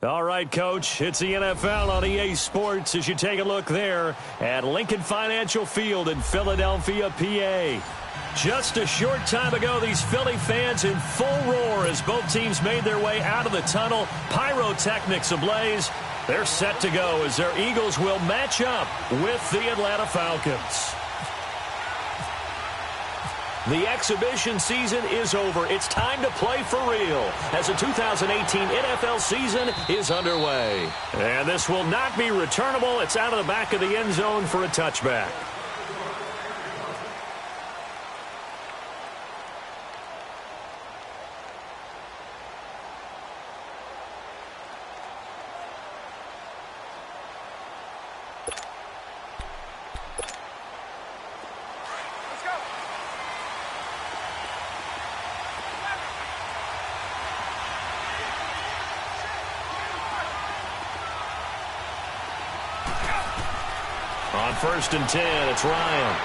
All right, Coach, it's the NFL on EA Sports as you take a look there at Lincoln Financial Field in Philadelphia, PA. Just a short time ago, these Philly fans in full roar as both teams made their way out of the tunnel. Pyrotechnics ablaze. They're set to go as their Eagles will match up with the Atlanta Falcons. The exhibition season is over. It's time to play for real as the 2018 NFL season is underway. And this will not be returnable. It's out of the back of the end zone for a touchback. On 1st and 10, it's Ryan.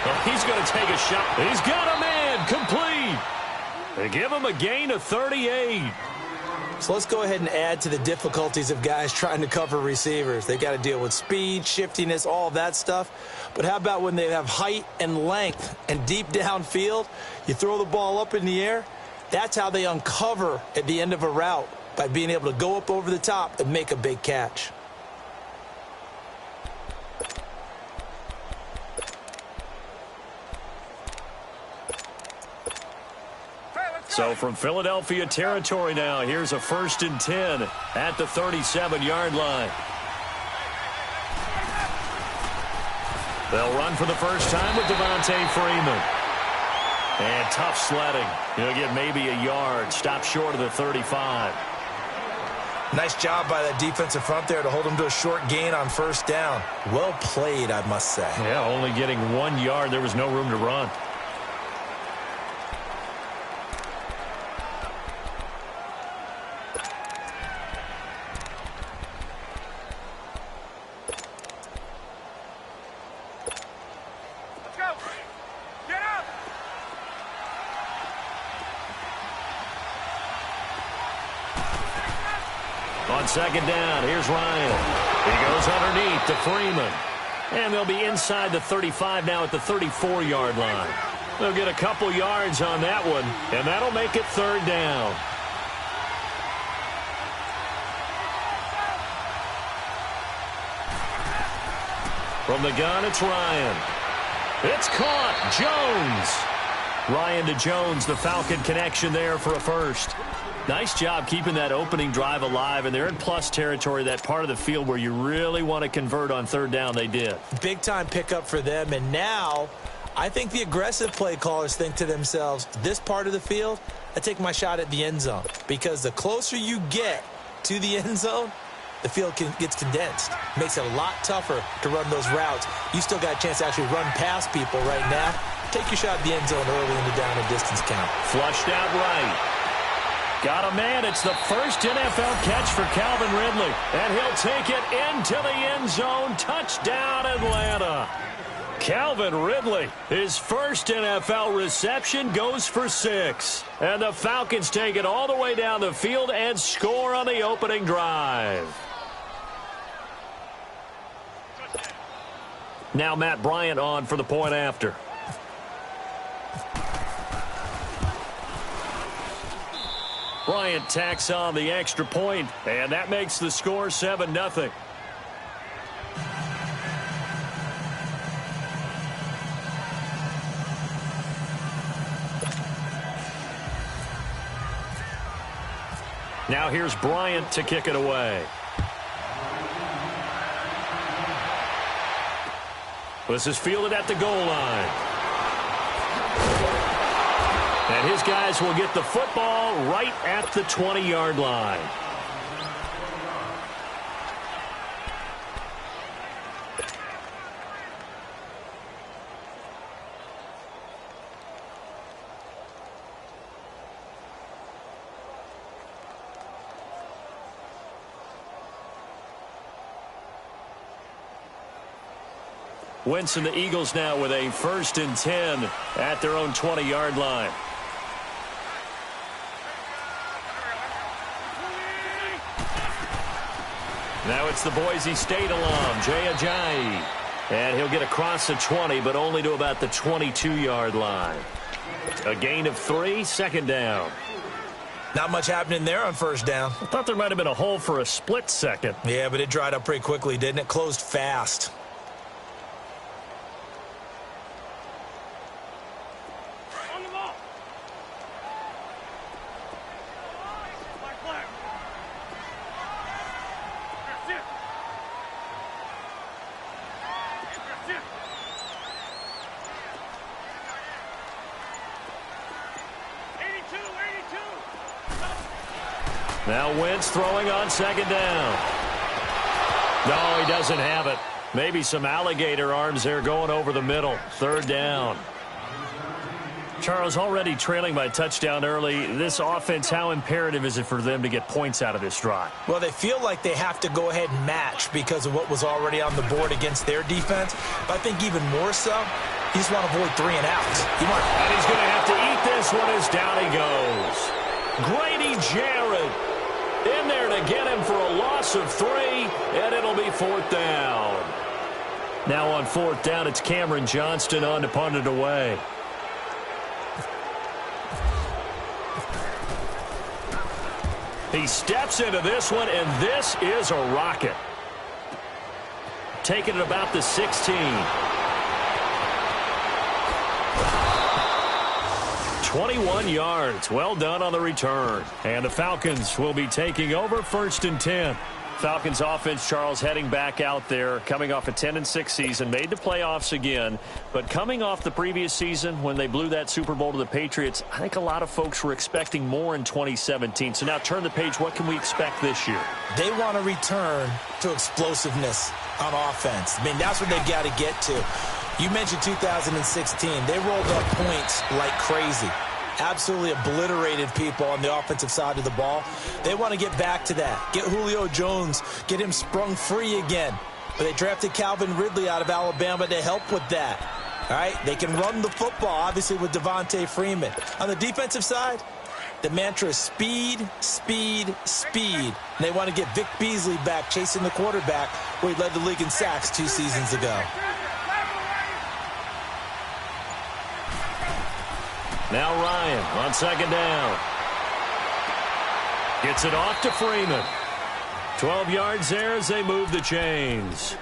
Well, he's going to take a shot. He's got a man complete. They give him a gain of 38. So let's go ahead and add to the difficulties of guys trying to cover receivers. They got to deal with speed, shiftiness, all of that stuff. But how about when they have height and length and deep downfield? You throw the ball up in the air. That's how they uncover at the end of a route, by being able to go up over the top and make a big catch. So from Philadelphia territory now, here's a 1st and 10 at the 37-yard line. They'll run for the first time with Devontae Freeman. And tough sledding. He'll get maybe a yard. Stop short of the 35. Nice job by that defensive front there to hold him to a short gain on 1st down. Well played, I must say. Yeah, only getting 1 yard. There was no room to run. On 2nd down, here's Ryan. He goes underneath to Freeman. And they'll be inside the 35 now at the 34-yard line. They'll get a couple yards on that one, and that'll make it 3rd down. From the gun, it's Ryan. It's caught. Jones. Ryan to Jones, the Falcon connection there for a first. Nice job keeping that opening drive alive, and they're in plus territory, that part of the field where you really want to convert on 3rd down. They did. Big-time pickup for them, and now I think the aggressive play callers think to themselves, this part of the field, I take my shot at the end zone, because the closer you get to the end zone, the field gets condensed. Makes it a lot tougher to run those routes. You still got a chance to actually run past people right now. Take your shot at the end zone early in the down and distance count. Flushed out right. Got a man. It's the first NFL catch for Calvin Ridley. And he'll take it into the end zone. Touchdown, Atlanta. Calvin Ridley, his first NFL reception, goes for 6. And the Falcons take it all the way down the field and score on the opening drive. Now Matt Bryant on for the point after. Bryant tacks on the extra point, and that makes the score 7-0. Now here's Bryant to kick it away. This is fielded at the goal line. And his guys will get the football right at the 20-yard line. Winston, the Eagles now with a 1st and 10 at their own 20-yard line. Now it's the Boise State alum, Jay Ajayi. And he'll get across the 20, but only to about the 22-yard line. A gain of 3, second down. Not much happening there on first down. I thought there might have been a hole for a split second. Yeah, but it dried up pretty quickly, didn't it? Closed fast. Now Wentz throwing on second down. No, he doesn't have it. Maybe some alligator arms there going over the middle. Third down. Charles, already trailing by a touchdown early. This offense, how imperative is it for them to get points out of this drive? Well, they feel like they have to go ahead and match because of what was already on the board against their defense. But I think even more so, you just want to avoid 3 and outs. And he's going to have to eat this one as down he goes. Grady Jarrett in there to get him for a loss of 3, and it'll be fourth down. Now on fourth down, it's Cameron Johnston on to punt it away. He steps into this one, and this is a rocket. Taking it about the 16. 21 yards. Well done on the return. And the Falcons will be taking over first and 10. Falcons offense, Charles, heading back out there, coming off a 10-6 season, made the playoffs again. But coming off the previous season when they blew that Super Bowl to the Patriots, I think a lot of folks were expecting more in 2017. So now turn the page. What can we expect this year? They want to return to explosiveness on offense. I mean, that's what they've got to get to. You mentioned 2016. They rolled up points like crazy. Absolutely obliterated people on the offensive side of the ball. They want to get back to that. Get Julio Jones, get him sprung free again. But they drafted Calvin Ridley out of Alabama to help with that. All right, they can run the football, obviously, with Devontae Freeman. On the defensive side, the mantra is speed, speed, speed. And they want to get Vic Beasley back, chasing the quarterback, where he led the league in sacks 2 seasons ago. Now Ryan on second down. Gets it off to Freeman. 12 yards there as they move the chains.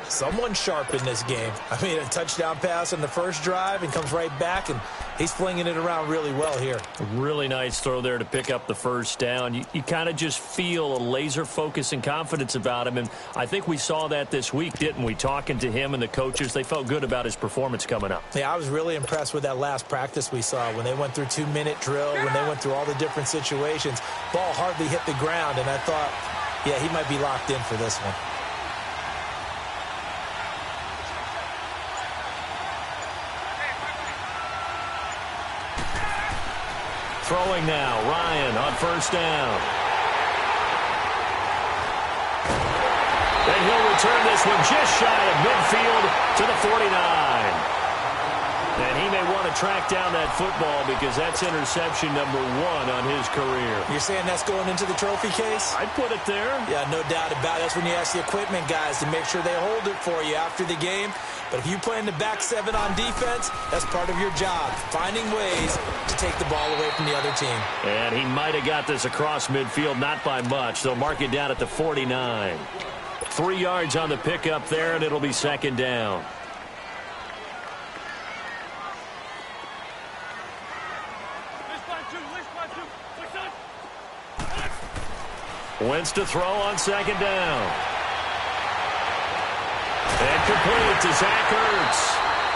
Someone sharp in this game. I mean, a touchdown pass on the first drive and comes right back, and he's flinging it around really well here. A really nice throw there to pick up the first down. You kind of just feel a laser focus and confidence about him, and I think we saw that this week, didn't we? Talking to him and the coaches, they felt good about his performance coming up. Yeah, I was really impressed with that last practice we saw when they went through 2-minute drill, when they went through all the different situations. Ball hardly hit the ground, and I thought, yeah, he might be locked in for this one. Throwing now, Ryan on first down. And he'll return this one just shy of midfield to the 49. And he may want to track down that football because that's interception number 1 on his career. You're saying that's going into the trophy case? I'd put it there. Yeah, no doubt about it. That's when you ask the equipment guys to make sure they hold it for you after the game. But if you play in the back 7 on defense, that's part of your job, finding ways to take the ball away from the other team. And he might have got this across midfield, not by much. They'll mark it down at the 49. 3 yards on the pickup there, and it'll be second down. Wentz to throw on second down. And complete to Zach Ertz.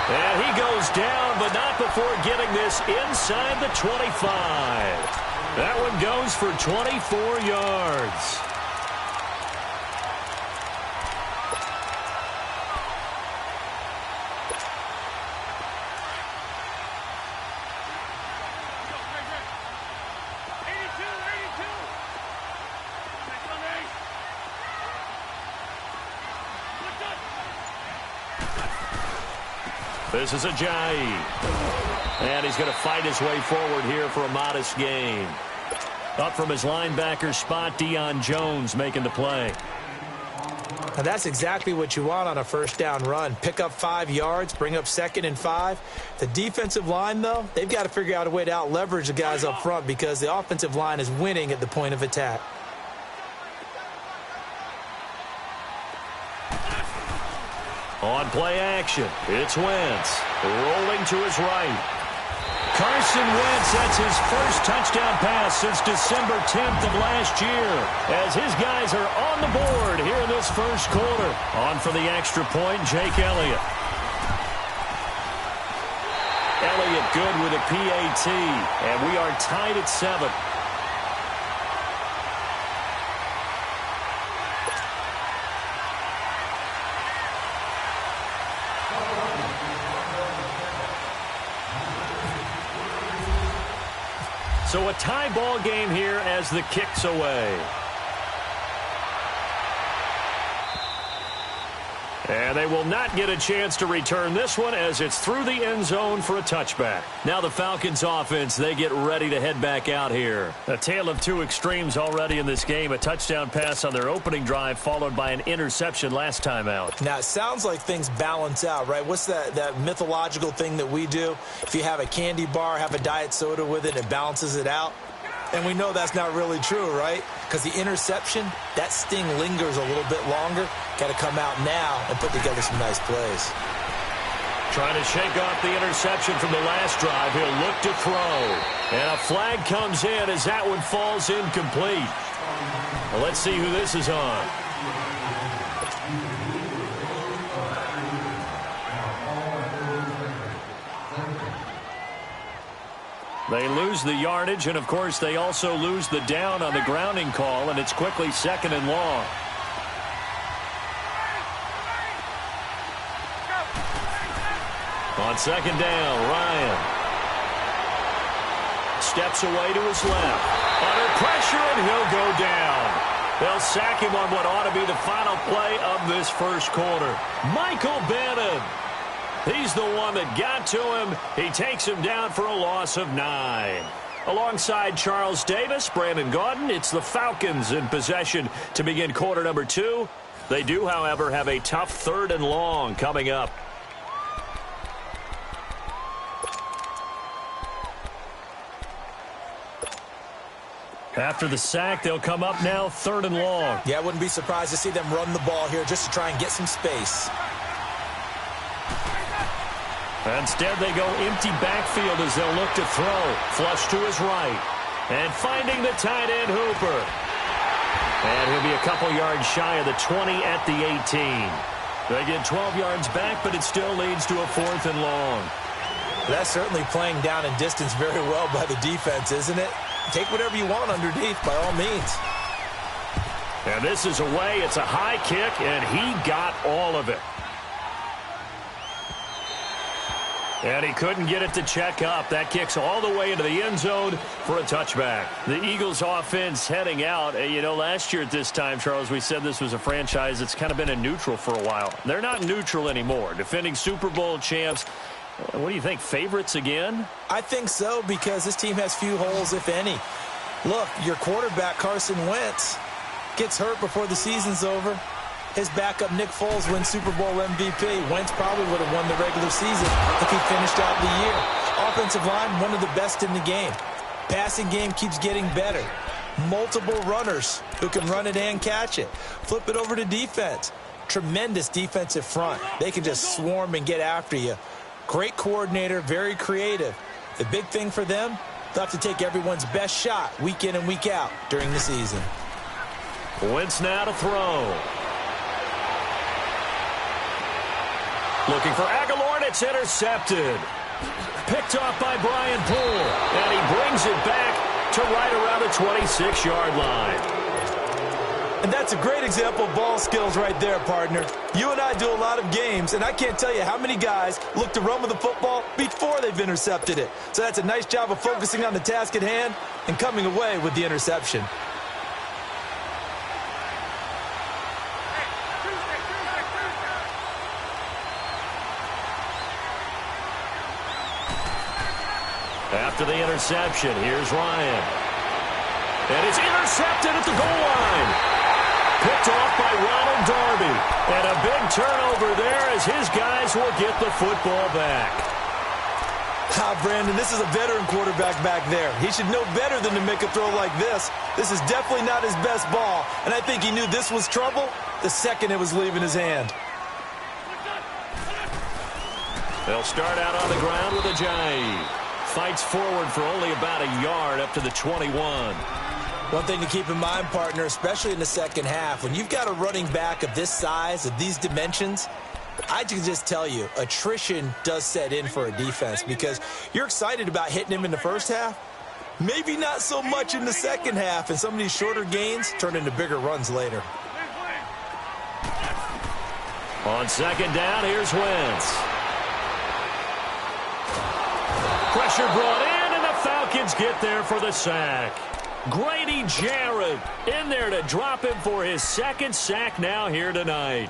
And he goes down, but not before getting this inside the 25. That one goes for 24 yards. This is Ajayi. And he's going to fight his way forward here for a modest gain. Up from his linebacker spot, Deion Jones making the play. Now that's exactly what you want on a first down run. Pick up 5 yards, bring up 2nd and 5. The defensive line, though, they've got to figure out a way to out-leverage the guys up front because the offensive line is winning at the point of attack. On play action, it's Wentz. Rolling to his right. Carson Wentz, that's his first touchdown pass since December 10th of last year, as his guys are on the board here in this first quarter. On for the extra point, Jake Elliott. Elliott good with a PAT, and we are tied at 7. So a tie ball game here as the kick's away. And they will not get a chance to return this one as it's through the end zone for a touchback. Now the Falcons offense, they get ready to head back out here. A tale of two extremes already in this game. A touchdown pass on their opening drive followed by an interception last time out. Now it sounds like things balance out, right? What's that mythological thing that we do? If you have a candy bar, have a diet soda with it, it balances it out. And we know that's not really true, right? Because the interception, that sting lingers a little bit longer. Got to come out now and put together some nice plays. Trying to shake off the interception from the last drive. He'll look to throw. And a flag comes in as that one falls incomplete. Well, let's see who this is on. They lose the yardage, and, of course, they also lose the down on the grounding call, and it's quickly 2nd and long. On 2nd down, Ryan steps away to his left. Under pressure, and he'll go down. They'll sack him on what ought to be the final play of this first quarter. Michael Bannon. He's the one that got to him. He takes him down for a loss of 9. Alongside Charles Davis, Brandon Gaudin, it's the Falcons in possession to begin quarter number 2. They do, however, have a tough 3rd and long coming up. After the sack, they'll come up now 3rd and long. Yeah, I wouldn't be surprised to see them run the ball here just to try and get some space. Instead, they go empty backfield as they'll look to throw. Flush to his right. And finding the tight end, Hooper. And he'll be a couple yards shy of the 20 at the 18. They get 12 yards back, but it still leads to a 4th and long. That's certainly playing down in distance very well by the defense, isn't it? Take whatever you want underneath, by all means. And this is away. It's a high kick, and he got all of it. And he couldn't get it to check up. That kicks all the way into the end zone for a touchback. The Eagles offense heading out. You know, last year at this time, Charles, we said this was a franchise that's kind of been in neutral for a while. They're not neutral anymore. Defending Super Bowl champs. What do you think, favorites again? I think so, because this team has few holes, if any. Look, your quarterback, Carson Wentz, gets hurt before the season's over. His backup, Nick Foles, wins Super Bowl MVP. Wentz probably would have won the regular season if he finished out the year. Offensive line, one of the best in the game. Passing game keeps getting better. Multiple runners who can run it and catch it. Flip it over to defense. Tremendous defensive front. They can just swarm and get after you. Great coordinator, very creative. The big thing for them, they'll have to take everyone's best shot week in and week out during the season. Wentz now to throw. Looking for Aguilar, and it's intercepted. Picked off by Brian Poole, and he brings it back to right around the 26-yard line. And that's a great example of ball skills right there, partner. You and I do a lot of games, and I can't tell you how many guys look to run with the football before they've intercepted it. So that's a nice job of focusing on the task at hand and coming away with the interception. After the interception, here's Ryan. And it's intercepted at the goal line. Picked off by Ronald Darby. And a big turnover there as his guys will get the football back. Brandon, this is a veteran quarterback back there. He should know better than to make a throw like this. This is definitely not his best ball, and I think he knew this was trouble the second it was leaving his hand. They'll start out on the ground with a jive. Fights forward for only about a yard up to the 21. One thing to keep in mind, partner, especially in the second half, when you've got a running back of this size, of these dimensions, I can just tell you, attrition does set in for a defense because you're excited about hitting him in the first half. Maybe not so much in the second half, and some of these shorter gains turn into bigger runs later. On second down, here's Wentz. Pressure brought in, and the Falcons get there for the sack. Grady Jarrett in there to drop him for his second sack now here tonight.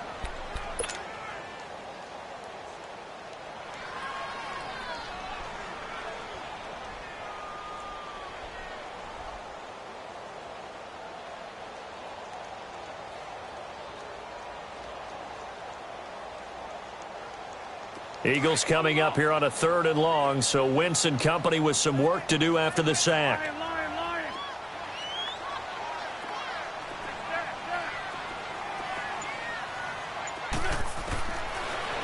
Eagles coming up here on a 3rd and long, so Wentz and company with some work to do after the sack.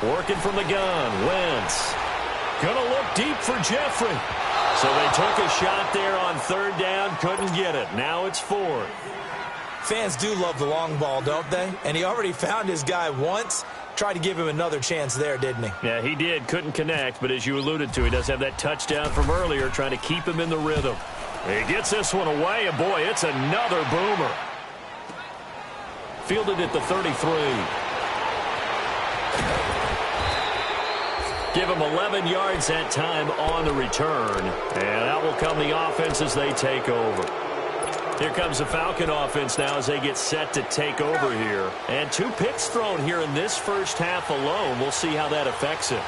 Working from the gun, Wentz. Gonna look deep for Jeffrey. So they took a shot there on 3rd down, couldn't get it. Now it's 4th. Fans do love the long ball, don't they? And he already found his guy once. Tried to give him another chance there, didn't he? Yeah, he did. Couldn't connect, but as you alluded to, he does have that touchdown from earlier, trying to keep him in the rhythm. He gets this one away, and boy, it's another boomer. Fielded at the 33. Give him 11 yards that time on the return, and out will come the offense as they take over. Here comes the Falcon offense now as they get set to take over here. And 2 picks thrown here in this first half alone. We'll see how that affects him.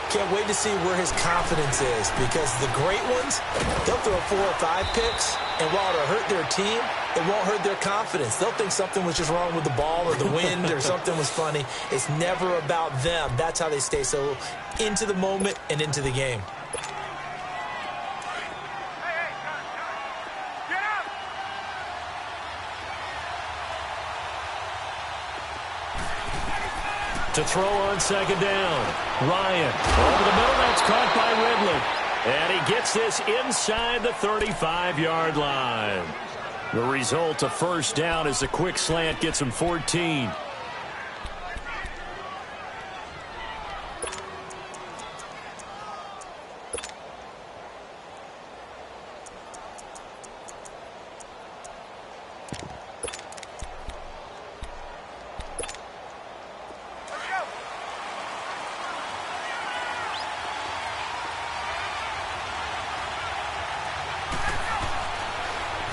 Can't wait to see where his confidence is because the great ones, they'll throw 4 or 5 picks, and while it'll hurt their team, it won't hurt their confidence. They'll think something was just wrong with the ball or the wind or something was funny. It's never about them. That's how they stay so into the moment and into the game. To throw on second down. Ryan over the middle. That's caught by Ridley. And he gets this inside the 35-yard line. The result, a first down as a quick slant gets him 14.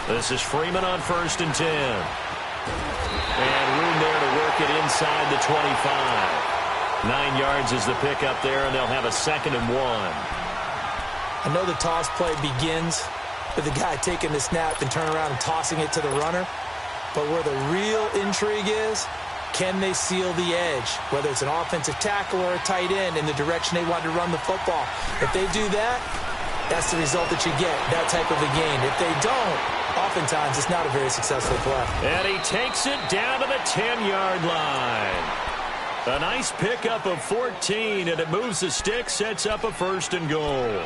This is Freeman on 1st and 10. And room there to work it inside the 25. 9 yards is the pickup there, and they'll have a 2nd and 1. I know the toss play begins with the guy taking the snap and turn around and tossing it to the runner. But where the real intrigue is, can they seal the edge? Whether it's an offensive tackle or a tight end in the direction they want to run the football. If they do that, that's the result that you get, that type of a gain. If they don't, oftentimes it's not a very successful play. And he takes it down to the 10-yard line. A nice pickup of 14, and it moves the stick, sets up a 1st and goal.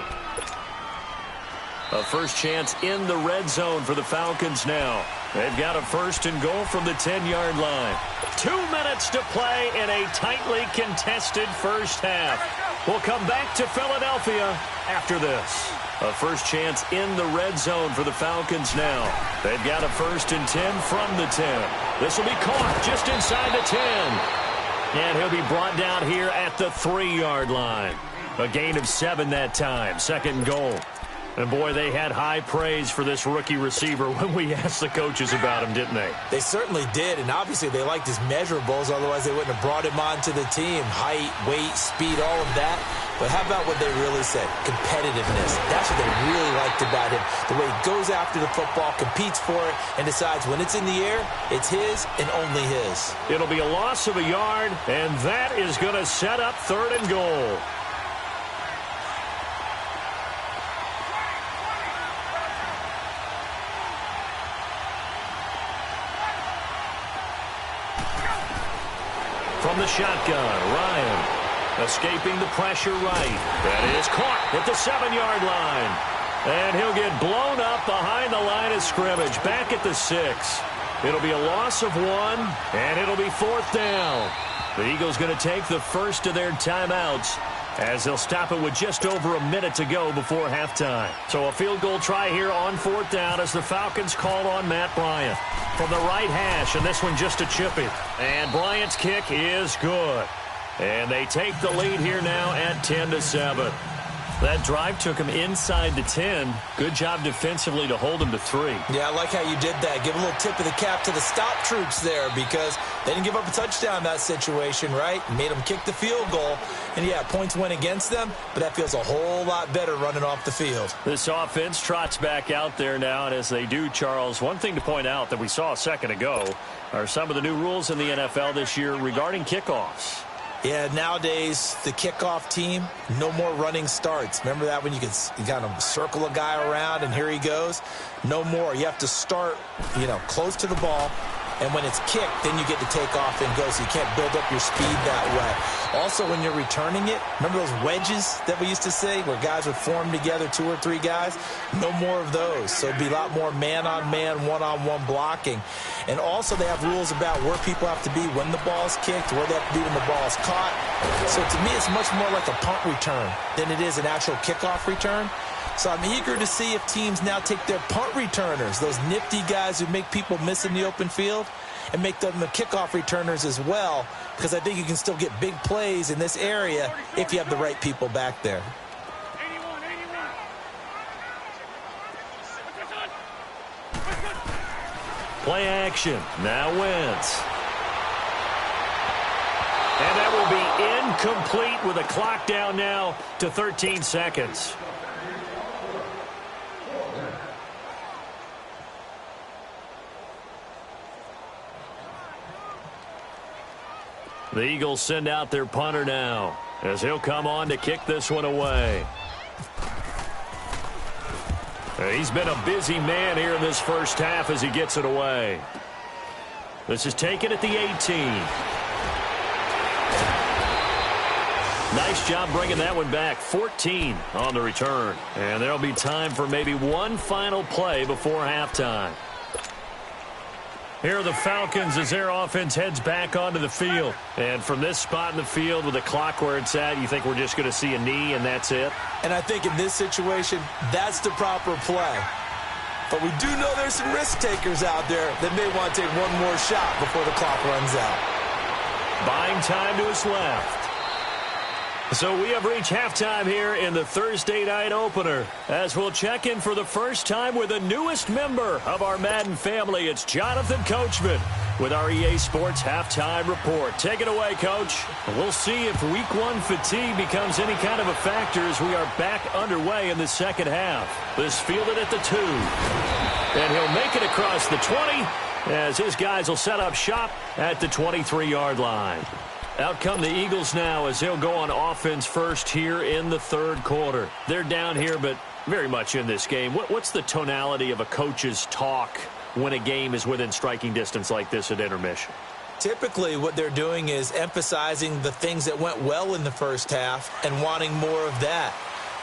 A first chance in the red zone for the Falcons now. They've got a 1st and goal from the 10-yard line. 2 minutes to play in a tightly contested first half. We'll come back to Philadelphia after this. A first chance in the red zone for the Falcons now. They've got a 1st and 10 from the 10. This will be caught just inside the 10. And he'll be brought down here at the 3-yard line. A gain of 7 that time. 2nd and goal. And, boy, they had high praise for this rookie receiver when we asked the coaches about him, didn't they? They certainly did, and obviously they liked his measurables. Otherwise, they wouldn't have brought him onto the team. Height, weight, speed, all of that. But how about what they really said? Competitiveness. That's what they really liked about him. The way he goes after the football, competes for it, and decides when it's in the air, it's his and only his. It'll be a loss of a yard, and that is going to set up 3rd and goal. From the shotgun, Ryan escaping the pressure right. That is caught at the 7-yard line. And he'll get blown up behind the line of scrimmage, back at the 6. It'll be a loss of 1, and it'll be 4th down. The Eagles going to take the first of their timeouts as they'll stop it with just over a minute to go before halftime. So a field goal try here on 4th down as the Falcons call on Matt Bryant from the right hash, and this one just a chip it. And Bryant's kick is good. And they take the lead here now at 10-7. That drive took him inside the 10. Good job defensively to hold him to 3. Yeah, I like how you did that. Give a little tip of the cap to the stop troops there because they didn't give up a touchdown in that situation, right? Made them kick the field goal. And, yeah, points went against them, but that feels a whole lot better running off the field. This offense trots back out there now, and as they do, Charles, one thing to point out that we saw a second ago are some of the new rules in the NFL this year regarding kickoffs. Yeah, nowadays, the kickoff team, no more running starts. Remember that when you kind of circle a guy around and here he goes? No more. You have to start, close to the ball. And when it's kicked, then you get to take off and go, so you can't build up your speed that way. Also, when you're returning it, remember those wedges that we used to say where guys would form together, 2 or 3 guys? No more of those. So it'd be a lot more man-on-man, one-on-one blocking. And also they have rules about where people have to be when the ball's kicked, where they have to be when the ball's caught. So to me, it's much more like a punt return than it is an actual kickoff return. So I'm eager to see if teams now take their punt returners, those nifty guys who make people miss in the open field, and make them the kickoff returners as well, because I think you can still get big plays in this area if you have the right people back there. Play action. Now Wentz. And that will be incomplete with a clock down now to 13 seconds. The Eagles send out their punter now as he'll come on to kick this one away. He's been a busy man here in this first half as he gets it away. This is taken at the 18. Nice job bringing that one back. 14 on the return. And there'll be time for maybe one final play before halftime. Here are the Falcons as their offense heads back onto the field. And from this spot in the field with the clock where it's at, you think we're just going to see a knee and that's it? And I think in this situation, that's the proper play. But we do know there's some risk takers out there that may want to take one more shot before the clock runs out. Buying time to his left. So we have reached halftime here in the Thursday night opener as we'll check in for the first time with the newest member of our Madden family. It's Jonathan Coachman with our EA Sports Halftime Report. Take it away, Coach. We'll see if Week 1 fatigue becomes any kind of a factor as we are back underway in the second half. This fielded at the 2. And he'll make it across the 20 as his guys will set up shop at the 23-yard line. Out come the Eagles now as they'll go on offense first here in the third quarter. They're down here, but very much in this game. What's the tonality of a coach's talk when a game is within striking distance like this at intermission? Typically, what they're doing is emphasizing the things that went well in the first half and wanting more of that.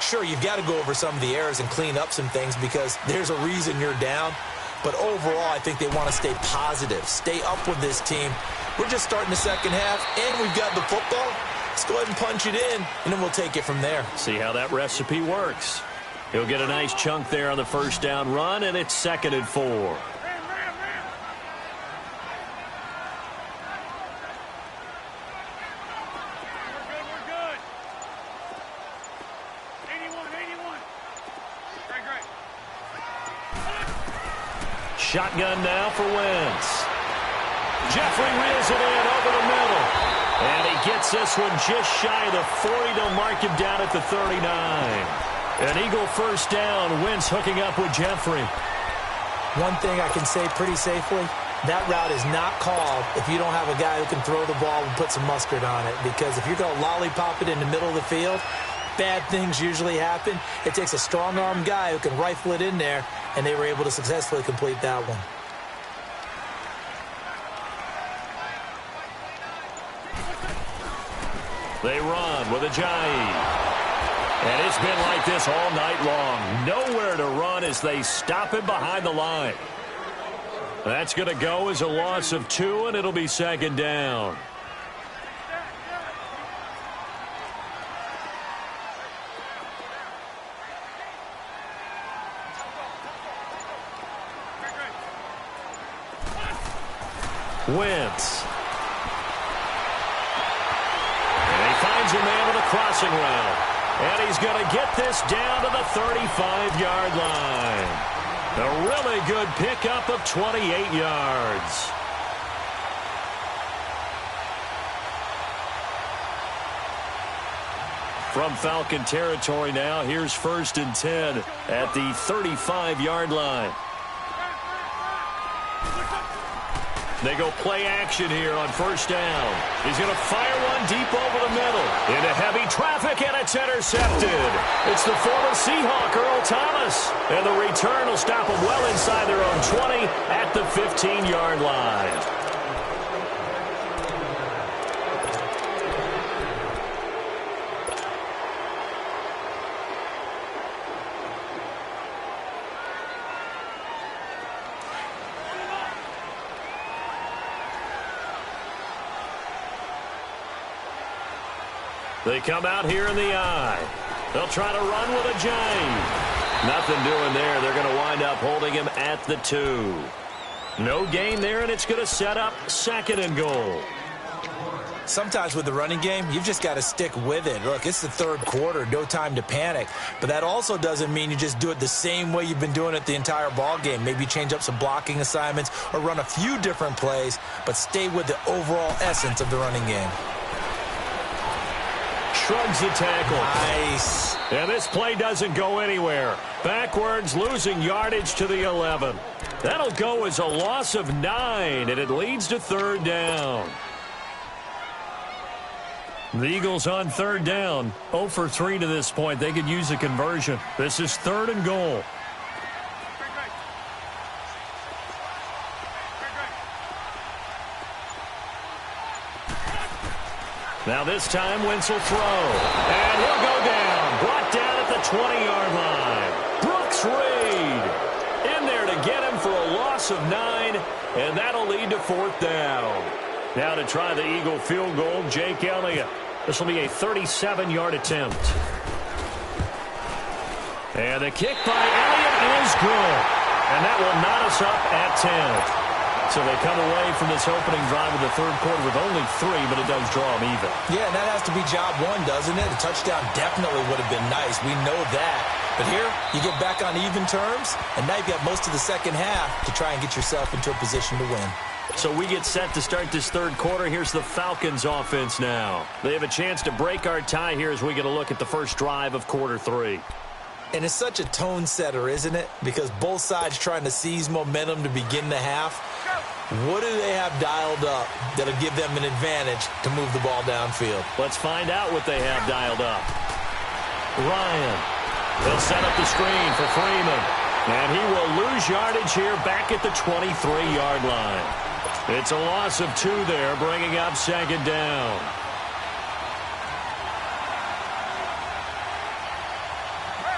Sure, you've got to go over some of the errors and clean up some things because there's a reason you're down. But overall, I think they want to stay positive, stay up with this team. We're just starting the second half, and we've got the football. Let's go ahead and punch it in, and then we'll take it from there. See how that recipe works. He'll get a nice chunk there on the first down run, and it's 2nd and 4. Shotgun now for Wentz. Jeffrey reels it in over the middle. And he gets this one just shy of the 40. They'll mark him down at the 39. An Eagle first down. Wentz hooking up with Jeffrey. One thing I can say pretty safely, that route is not called if you don't have a guy who can throw the ball and put some mustard on it. Because if you're going to lollipop it in the middle of the field, bad things usually happen. It takes a strong-arm guy who can rifle it in there, and they were able to successfully complete that one. They run with Ajayi. And it's been like this all night long. Nowhere to run as they stop him behind the line. That's going to go as a loss of 2, and it'll be second down. Wentz. And he finds a man with a crossing route. And he's going to get this down to the 35-yard line. A really good pickup of 28 yards. From Falcon territory now, here's 1st and 10 at the 35-yard line. They go play action here on 1st down. He's going to fire one deep over the middle. Into heavy traffic, and it's intercepted. It's the former Seahawk, Earl Thomas. And the return will stop them well inside their own 20 at the 15-yard line. They come out here in the eye. They'll try to run with Ajayi. Nothing doing there. They're going to wind up holding him at the 2. No gain there, and it's going to set up 2nd and goal. Sometimes with the running game, you've just got to stick with it. Look, it's the 3rd quarter, no time to panic. But that also doesn't mean you just do it the same way you've been doing it the entire ball game. Maybe change up some blocking assignments or run a few different plays, but stay with the overall essence of the running game. Shrugs the tackle. Nice. And this play doesn't go anywhere. Backwards, losing yardage to the 11. That'll go as a loss of 9, and it leads to 3rd down. The Eagles on 3rd down. 0 for 3 to this point. They could use a conversion. This is 3rd and goal. Now this time, Wentz will throw. And he'll go down. Brought down at the 20-yard line. Brooks Reed in there to get him for a loss of 9. And that'll lead to 4th down. Now to try the Eagle field goal, Jake Elliott. This will be a 37-yard attempt. And the kick by Elliott is good. And that will knot us up at 10. So they come away from this opening drive of the 3rd quarter with only 3, but it does draw them even. Yeah, and that has to be job 1, doesn't it? A touchdown definitely would have been nice. We know that. But here, you get back on even terms, and now you've got most of the second half to try and get yourself into a position to win. So we get set to start this 3rd quarter. Here's the Falcons offense now. They have a chance to break our tie here as we get a look at the first drive of quarter 3. And it's such a tone setter, isn't it? Because both sides trying to seize momentum to begin the half. What do they have dialed up that'll give them an advantage to move the ball downfield? Let's find out what they have dialed up. Ryan. They'll set up the screen for Freeman. And he will lose yardage here back at the 23-yard line. It's a loss of 2 there, bringing up 2nd down.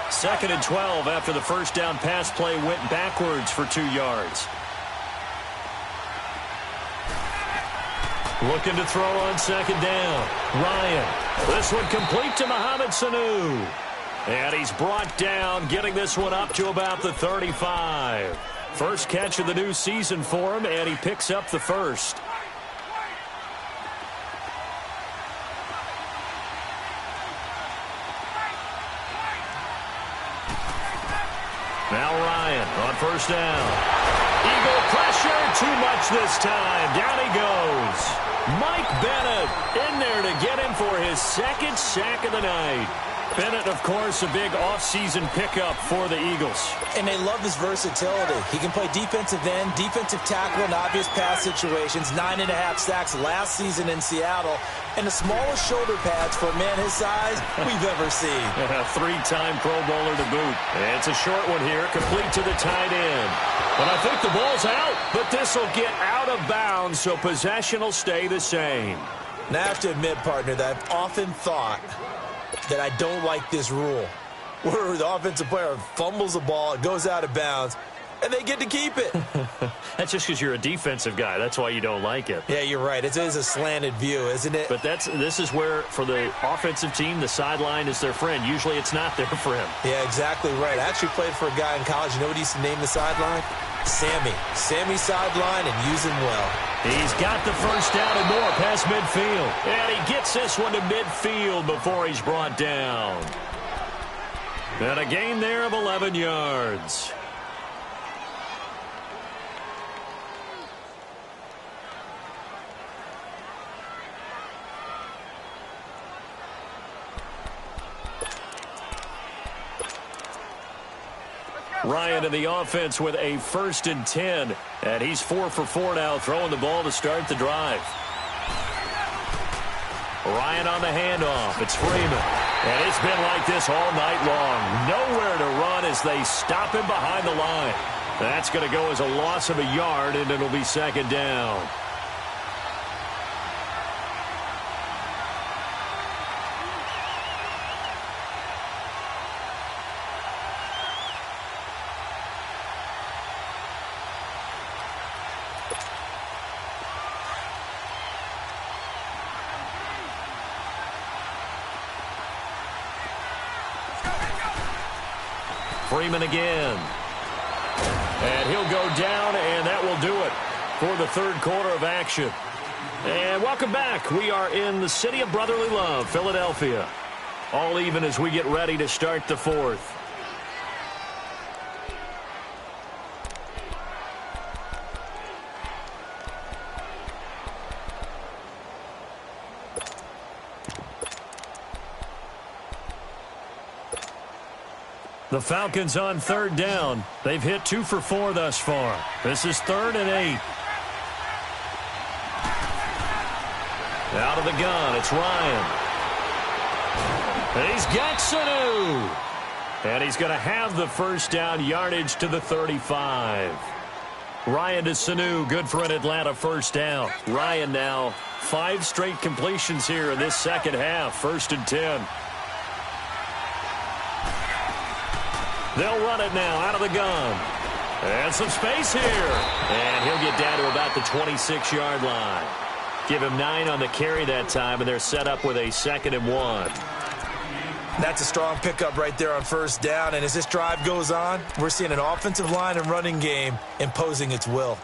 Second and 12 after the first down pass play went backwards for 2 yards. Looking to throw on 2nd down. Ryan. This one complete to Mohamed Sanu. And he's brought down, getting this one up to about the 35. First catch of the new season for him, and he picks up the first. Now Ryan on first down. Eagle pressure, too much this time. Down he goes. Mike Bennett in there to get him for his second sack of the night. Bennett, of course, a big offseason pickup for the Eagles. And they love his versatility. He can play defensive end, defensive tackle in obvious pass situations, 9.5 sacks last season in Seattle, and the smallest shoulder pads for a man his size we've ever seen. A 3-time Pro Bowler to boot. It's a short one here, complete to the tight end. But I think the ball's out, but this will get out of bounds, so possession will stay the same. Now, I have to admit, partner, that I've often thought that I don't like this rule, where the offensive player fumbles the ball, it goes out of bounds, and they get to keep it. That's just because you're a defensive guy. That's why you don't like it. Yeah, you're right. It is a slanted view, isn't it? But this is where, for the offensive team, the sideline is their friend. Usually it's not their friend. Yeah, exactly right. I actually played for a guy in college. You know what he used to name the sideline? Sammy. Sammy sideline, and use him well. He's got the first down and more past midfield. And he gets this one to midfield before he's brought down. And a gain there of 11 yards. Ryan in the offense with a 1st and 10. And he's 4 for 4 now, throwing the ball to start the drive. Ryan on the handoff. It's Freeman. And it's been like this all night long. Nowhere to run as they stop him behind the line. That's going to go as a loss of a yard, and it'll be 2nd down. Freeman again. And he'll go down, and that will do it for the 3rd quarter of action. And welcome back. We are in the city of brotherly love, Philadelphia. All even as we get ready to start the 4th. The Falcons on 3rd down. They've hit 2 for 4 thus far. This is 3rd and 8. Out of the gun, it's Ryan. And he's got Sanu. And he's going to have the first down, yardage to the 35. Ryan to Sanu, good for an Atlanta first down. Ryan now 5 straight completions here in this second half. 1st and 10. They'll run it now out of the gun. And some space here. And he'll get down to about the 26-yard line. Give him 9 on the carry that time, and they're set up with a 2nd and 1. That's a strong pickup right there on 1st down. And as this drive goes on, we're seeing an offensive line and running game imposing its will.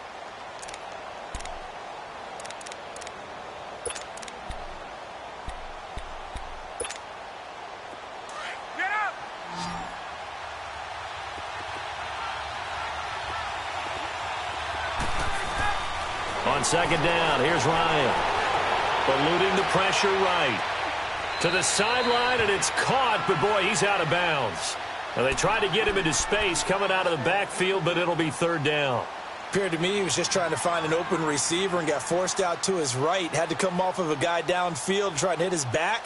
On 2nd down, here's Ryan. Eluding the pressure right. To the sideline, and it's caught, but boy, he's out of bounds. Now they tried to get him into space coming out of the backfield, but it'll be 3rd down. Appeared to me he was just trying to find an open receiver and got forced out to his right. Had to come off of a guy downfield, trying to hit his back.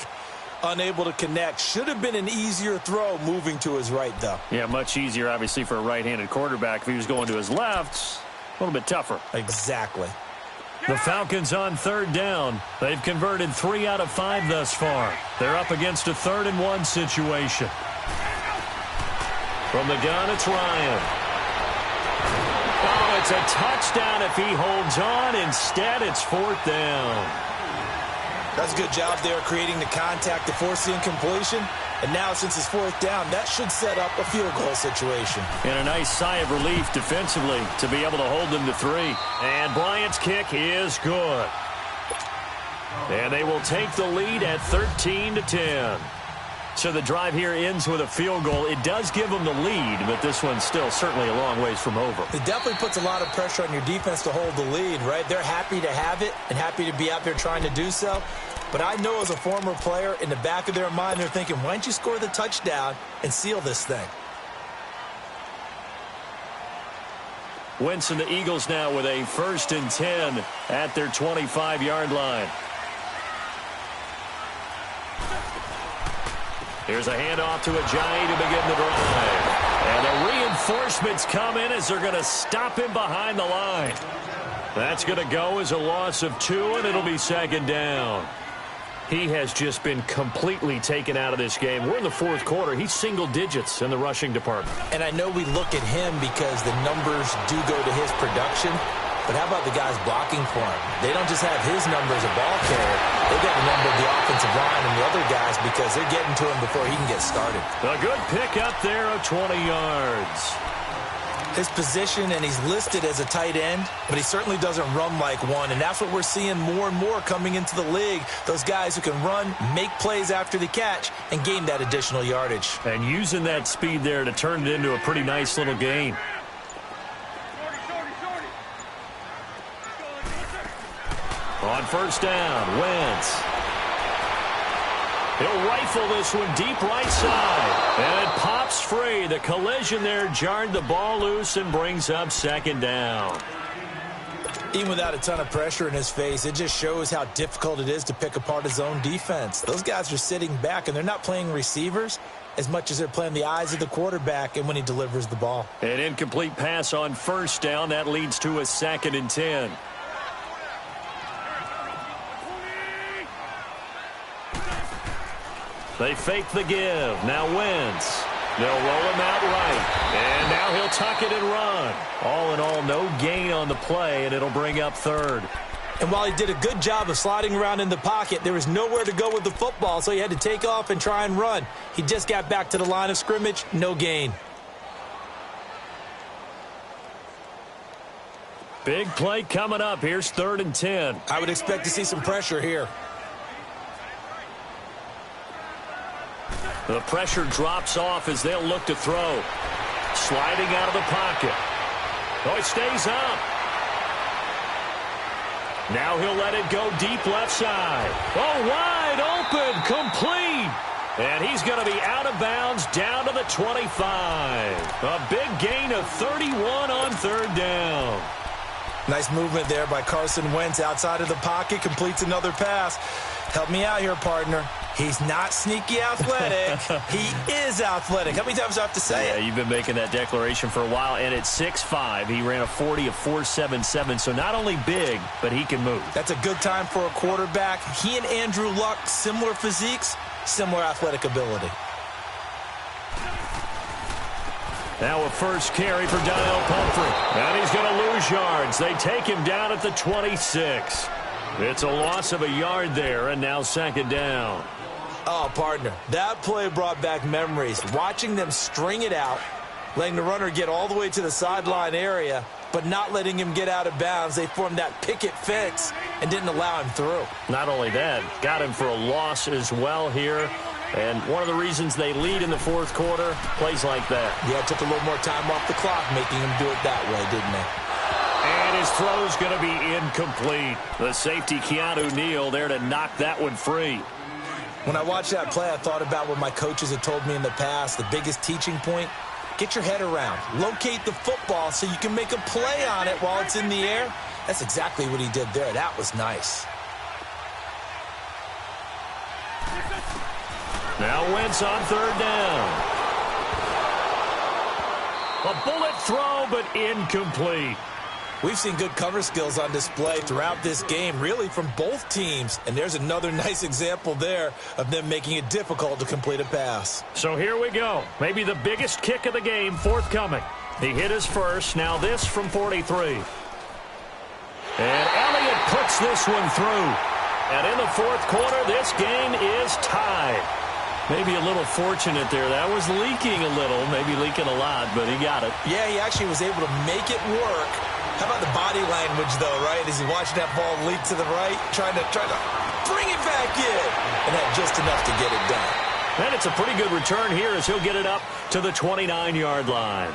Unable to connect. Should have been an easier throw moving to his right, though. Yeah, much easier, obviously, for a right-handed quarterback. If he was going to his left, a little bit tougher. Exactly. The Falcons on 3rd down. They've converted 3 out of 5 thus far. They're up against a 3rd and 1 situation. From the gun, it's Ryan. Oh, it's a touchdown if he holds on. Instead, it's 4th down. That's a good job there creating the contact to force the incompletion. And now, since it's 4th down, that should set up a field goal situation. And a nice sigh of relief defensively to be able to hold them to 3. And Bryant's kick is good. And they will take the lead at 13-10. So the drive here ends with a field goal. It does give them the lead, but this one's still certainly a long ways from over. It definitely puts a lot of pressure on your defense to hold the lead, right? They're happy to have it and happy to be out there trying to do so. But I know as a former player, in the back of their mind, they're thinking, why don't you score the touchdown and seal this thing? Wentz and the Eagles now with a 1st and 10 at their 25-yard line. Here's a handoff to Ajayi to begin the drive. And the reinforcements come in as they're going to stop him behind the line. That's going to go as a loss of 2, and it'll be 2nd down. He has just been completely taken out of this game. We're in the 4th quarter. He's single digits in the rushing department. And I know we look at him because the numbers do go to his production. But how about the guys blocking for him? They don't just have his number as a ball carrier. They got the number of the offensive line and the other guys because they're getting to him before he can get started. A good pick up there of 20 yards. His position, and he's listed as a tight end, but he certainly doesn't run like one, and that's what we're seeing more and more coming into the league. Those guys who can run, make plays after the catch, and gain that additional yardage. And using that speed there to turn it into a pretty nice little gain. On 1st down, Wentz. He'll rifle this one deep right side. And it pops free. The collision there jarred the ball loose and brings up 2nd down. Even without a ton of pressure in his face, it just shows how difficult it is to pick apart his own defense. Those guys are sitting back, and they're not playing receivers as much as they're playing the eyes of the quarterback and when he delivers the ball. An incomplete pass on 1st down. That leads to a 2nd and 10. They fake the give. Now Wentz. They'll roll him out right. And now he'll tuck it and run. All in all, no gain on the play, and it'll bring up 3rd. And while he did a good job of sliding around in the pocket, there was nowhere to go with the football, so he had to take off and try and run. He just got back to the line of scrimmage. No gain. Big play coming up. Here's 3rd and 10. I would expect to see some pressure here. The pressure drops off as they'll look to throw. Sliding out of the pocket. Oh, he stays up. Now he'll let it go deep left side. Oh, wide open, complete. And he's going to be out of bounds down to the 25. A big gain of 31 on 3rd down. Nice movement there by Carson Wentz outside of the pocket. Completes another pass. Help me out here, partner. He's not sneaky athletic. He is athletic. How many times do I have to say it? Yeah, you've been making that declaration for a while. And at 6'5", he ran a 40 of 4.77. So not only big, but he can move. That's a good time for a quarterback. He and Andrew Luck, similar physiques, similar athletic ability. Now a first carry for Donnell Pumphrey. And he's going to lose yards. They take him down at the 26. It's a loss of a yard there, and now 2nd down. Oh, partner, that play brought back memories. Watching them string it out, letting the runner get all the way to the sideline area, but not letting him get out of bounds. They formed that picket fence and didn't allow him through. Not only that, got him for a loss as well here. And one of the reasons they lead in the 4th quarter, plays like that. Yeah, it took a little more time off the clock, making him do it that way, didn't they? And his throw's going to be incomplete. The safety, Keanu Neal, there to knock that one free. When I watched that play, I thought about what my coaches had told me in the past. The biggest teaching point, get your head around. Locate the football so you can make a play on it while it's in the air. That's exactly what he did there. That was nice. Now Wentz on 3rd down. A bullet throw, but incomplete. We've seen good cover skills on display throughout this game, really from both teams. And there's another nice example there of them making it difficult to complete a pass. So here we go. Maybe the biggest kick of the game forthcoming. He hit his first. Now this from 43. And Elliott puts this one through. And in the 4th quarter, this game is tied. Maybe a little fortunate there. That was leaking a little, maybe leaking a lot, but he got it. Yeah, he actually was able to make it work. How about the body language, though, right? As he watched that ball leak to the right, trying to bring it back in. And had just enough to get it done. And it's a pretty good return here as he'll get it up to the 29-yard line.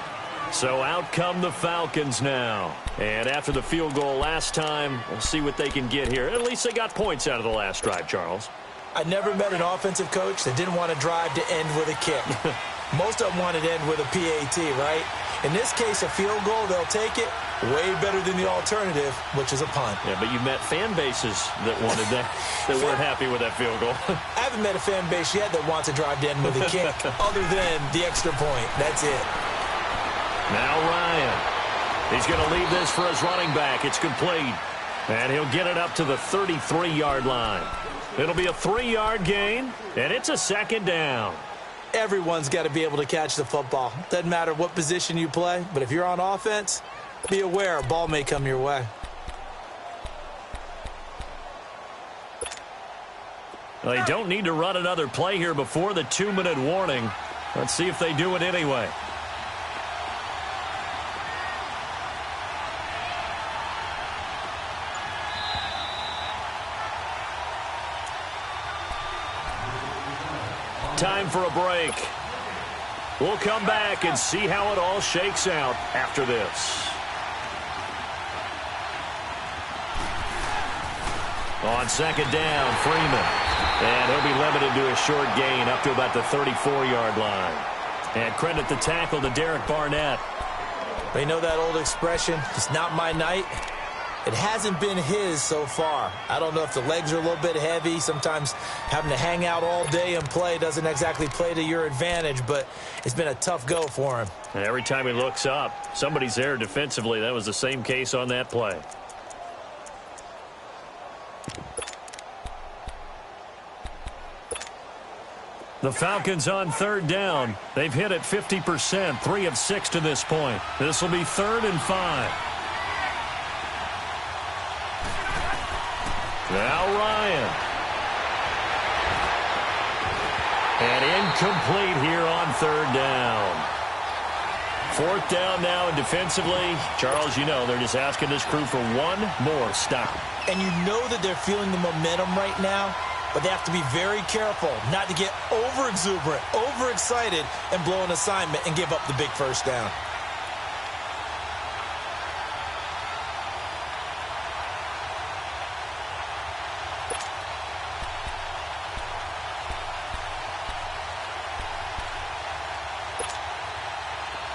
So out come the Falcons now. And after the field goal last time, we'll see what they can get here. At least they got points out of the last drive, Charles. I never met an offensive coach that didn't want to drive to end with a kick. Most of them wanted to end with a PAT, right? In this case, a field goal, they'll take it. Way better than the alternative, which is a punt. Yeah, but you've met fan bases that wanted that, that weren't happy with that field goal. I haven't met a fan base yet that wants to drive to end with a kick other than the extra point. That's it. Now Ryan. He's going to leave this for his running back. It's complete. And he'll get it up to the 33-yard line. It'll be a 3-yard gain, and it's a second down. Everyone's got to be able to catch the football. Doesn't matter what position you play, but if you're on offense, be aware a ball may come your way. Well, they don't need to run another play here before the 2-minute warning. Let's see if they do it anyway. Time for a break. We'll come back and see how it all shakes out after this. On second down, Freeman. And he'll be limited to a short gain up to about the 34-yard line. And credit the tackle to Derek Barnett. You know that old expression, it's not my night? It hasn't been his so far. I don't know if the legs are a little bit heavy. Sometimes having to hang out all day and play doesn't exactly play to your advantage, but it's been a tough go for him. And every time he looks up, somebody's there defensively. That was the same case on that play. The Falcons on third down. They've hit it 50%, 3 of 6 to this point. This will be 3rd and 5. Now Ryan. And incomplete here on 3rd down. 4th down now, and defensively, Charles, you know, they're just asking this crew for one more stop. And you know that they're feeling the momentum right now, but they have to be very careful not to get over-exuberant, overexcited, and blow an assignment and give up the big first down.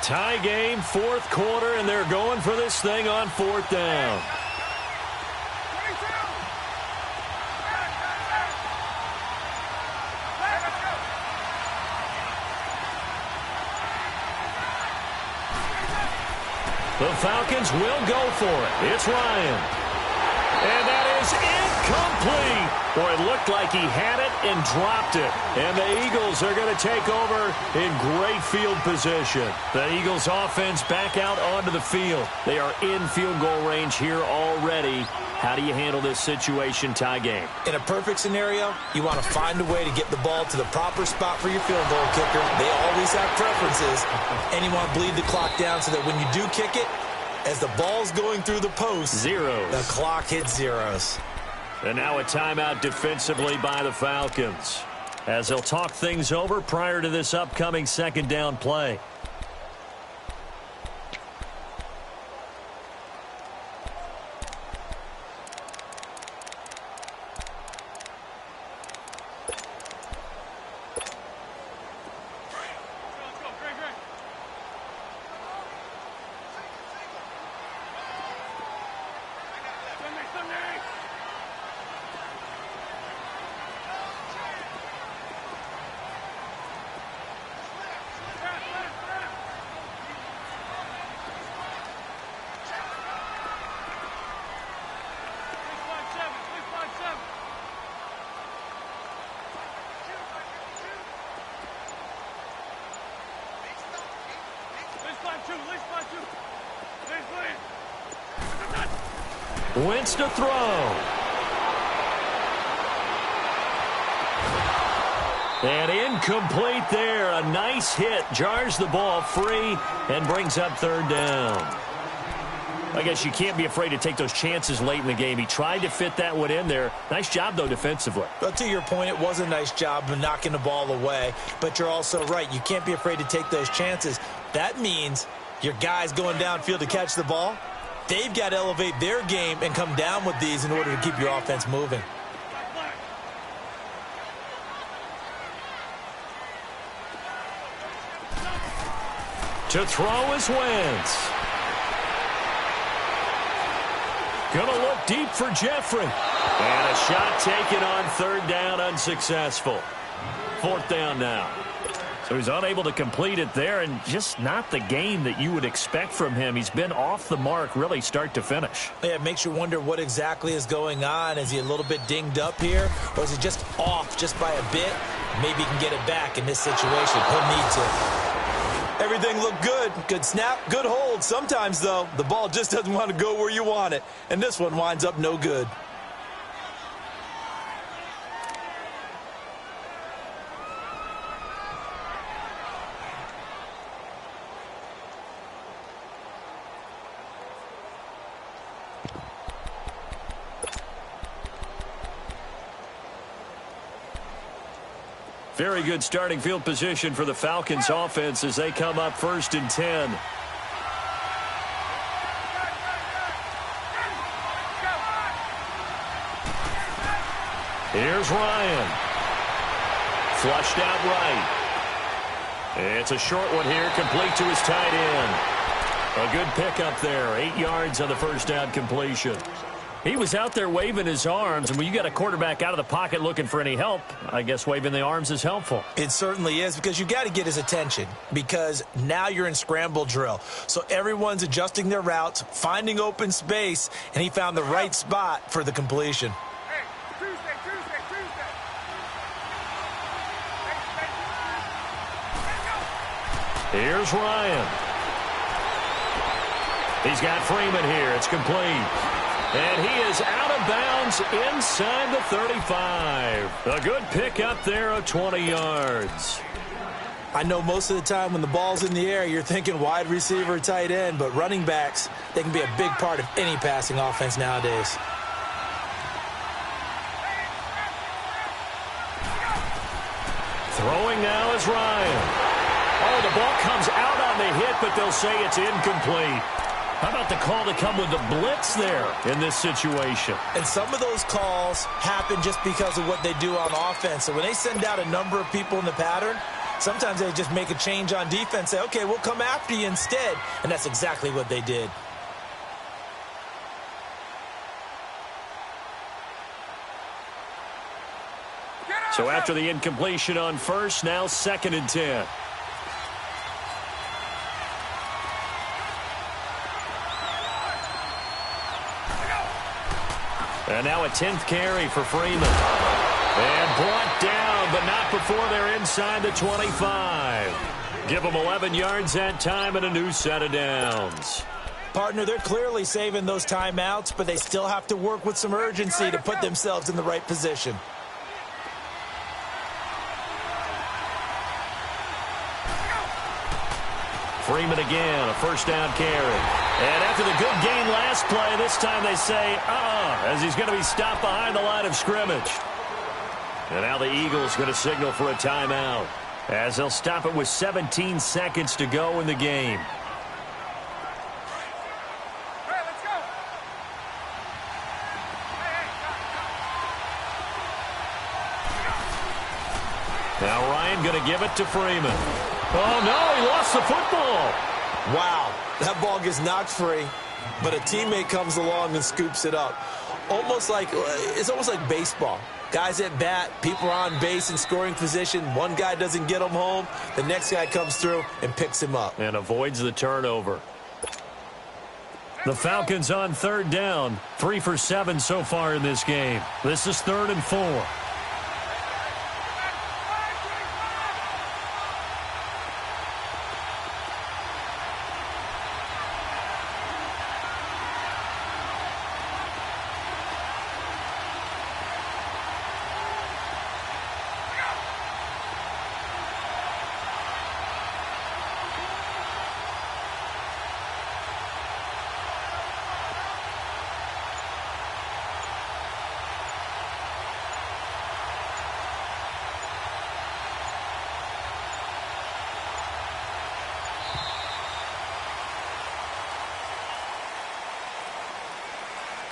Tie game, 4th quarter, and they're going for this thing on 4th down. The Falcons will go for it. It's Ryan. And that is incomplete. Boy, it looked like he had it and dropped it. And the Eagles are going to take over in great field position. The Eagles offense back out onto the field. They are in field goal range here already. How do you handle this situation, tie game? In a perfect scenario, you want to find a way to get the ball to the proper spot for your field goal kicker. They always have preferences. And you want to bleed the clock down so that when you do kick it, as the ball's going through the post, zeros. The clock hits zeros. And now a timeout defensively by the Falcons, as they'll talk things over prior to this upcoming 2nd down play. Wentz to throw. And incomplete there. A nice hit. Jars the ball free and brings up 3rd down. I guess you can't be afraid to take those chances late in the game. He tried to fit that one in there. Nice job, though, defensively. But to your point, it was a nice job of knocking the ball away. But you're also right. You can't be afraid to take those chances. That means your guys going downfield to catch the ball, they've got to elevate their game and come down with these in order to keep your offense moving. To throw is Wentz. Gonna look deep for Jeffrey. And a shot taken on third down, unsuccessful. Fourth down now. So he's unable to complete it there, and just not the game that you would expect from him. He's been off the mark really start to finish. Yeah, it makes you wonder what exactly is going on. Is he a little bit dinged up here, or is he just off just by a bit? Maybe he can get it back in this situation. He'll need to. Everything looked good. Good snap, good hold. Sometimes, though, the ball just doesn't want to go where you want it, and this one winds up no good. Very good starting field position for the Falcons offense as they come up 1st and 10. Here's Ryan. Flushed out right. It's a short one here, complete to his tight end. A good pickup there, 8 yards on the first down completion. He was out there waving his arms, and when you got a quarterback out of the pocket looking for any help, I guess waving the arms is helpful. It certainly is, because you got to get his attention, because now you're in scramble drill. So everyone's adjusting their routes, finding open space, and he found the right spot for the completion. Here's Ryan. He's got Freeman here. It's complete. And he is out of bounds inside the 35. A good pickup there of 20 yards. I know most of the time when the ball's in the air, you're thinking wide receiver, tight end, but running backs, they can be a big part of any passing offense nowadays. Throwing now is Ryan. Oh, the ball comes out on the hit, but they'll say it's incomplete. How about the call to come with the blitz there in this situation? And some of those calls happen just because of what they do on offense. So when they send out a number of people in the pattern, sometimes they just make a change on defense, say, okay, we'll come after you instead. And that's exactly what they did. So after the incompletion on first, now 2nd and 10. And now a 10th carry for Freeman. And brought down, but not before they're inside the 25. Give them 11 yards that time and a new set of downs. Partner, they're clearly saving those timeouts, but they still have to work with some urgency to put themselves in the right position. Freeman again, a first down carry. And after the good gain last play, this time they say, as he's going to be stopped behind the line of scrimmage. And now the Eagles going to signal for a timeout as they'll stop it with 17 seconds to go in the game. Now Ryan going to give it to Freeman. Oh, no, he lost the football. Wow, that ball gets knocked free, but a teammate comes along and scoops it up. It's almost like baseball. Guys at bat, people are on base in scoring position. One guy doesn't get him home. The next guy comes through and picks him up. And avoids the turnover. The Falcons on 3rd down. 3 for 7 so far in this game. This is 3rd and 4.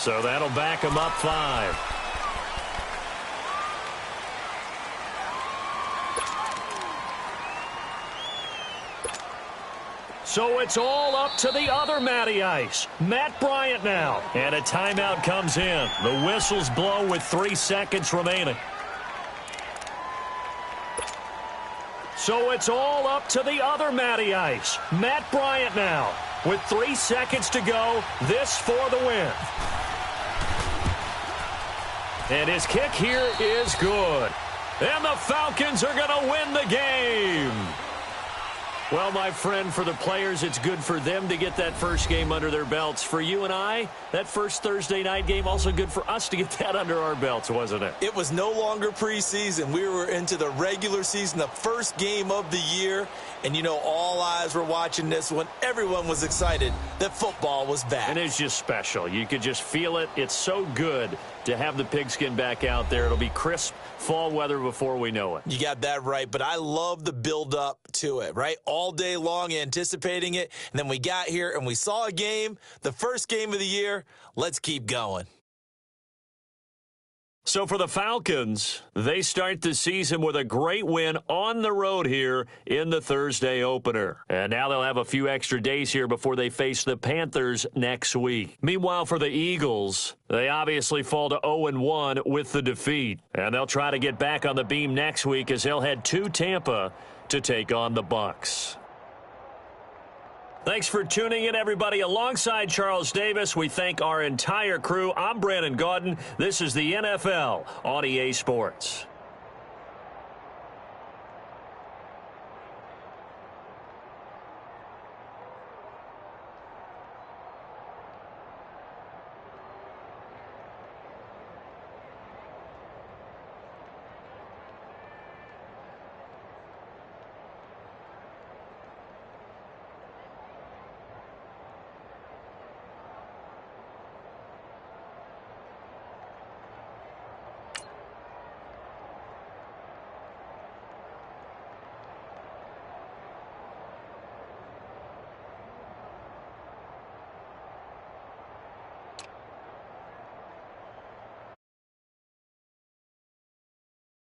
So that'll back them up 5. So it's all up to the other Matty Ice, Matt Bryant now. And a timeout comes in. The whistles blow with 3 seconds remaining. So it's all up to the other Matty Ice, Matt Bryant now. With 3 seconds to go, this for the win. And his kick here is good. And the Falcons are going to win the game. Well, my friend, for the players, it's good for them to get that first game under their belts. For you and I, that first Thursday night game, also good for us to get that under our belts, wasn't it? It was no longer preseason. We were into the regular season, the first game of the year. And, you know, all eyes were watching this when everyone was excited that football was back. And it's just special. You could just feel it. It's so good to have the pigskin back out there. It'll be crisp fall weather before we know it. You got that right, but I love the build-up to it, right? All day long anticipating it, and then we got here and we saw a game, the first game of the year. Let's keep going. So for the Falcons, they start the season with a great win on the road here in the Thursday opener. And now they'll have a few extra days here before they face the Panthers next week. Meanwhile, for the Eagles, they obviously fall to 0-1 with the defeat. And they'll try to get back on the beam next week as they'll head to Tampa to take on the Bucs. Thanks for tuning in, everybody. Alongside Charles Davis, we thank our entire crew. I'm Brandon Gaudin. This is the NFL on EA Sports.